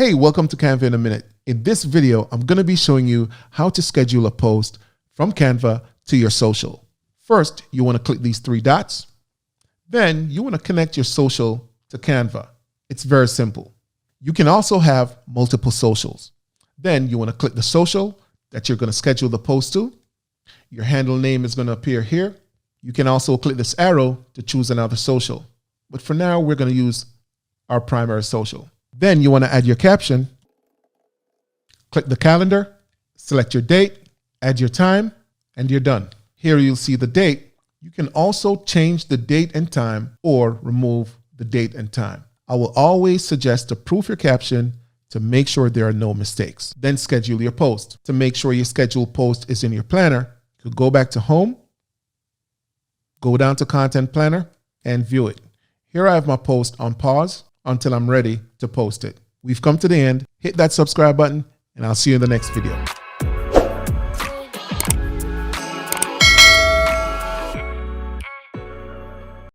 Hey, welcome to Canva in a minute. In this video, I'm going to be showing you how to schedule a post from Canva to your social. First, you want to click these three dots. Then you want to connect your social to Canva. It's very simple. You can also have multiple socials. Then you want to click the social that you're going to schedule the post to. Your handle name is going to appear here. You can also click this arrow to choose another social. But for now, we're going to use our primary social. Then you want to add your caption. Click the calendar, select your date, add your time, and you're done. Here you'll see the date. You can also change the date and time or remove the date and time. I will always suggest to proof your caption to make sure there are no mistakes. Then schedule your post. To make sure your scheduled post is in your planner, you could go back to Home, go down to Content Planner, and view it. Here I have my post on pause until I'm ready to post it. We've come to the end. Hit that subscribe button, and I'll see you in the next video.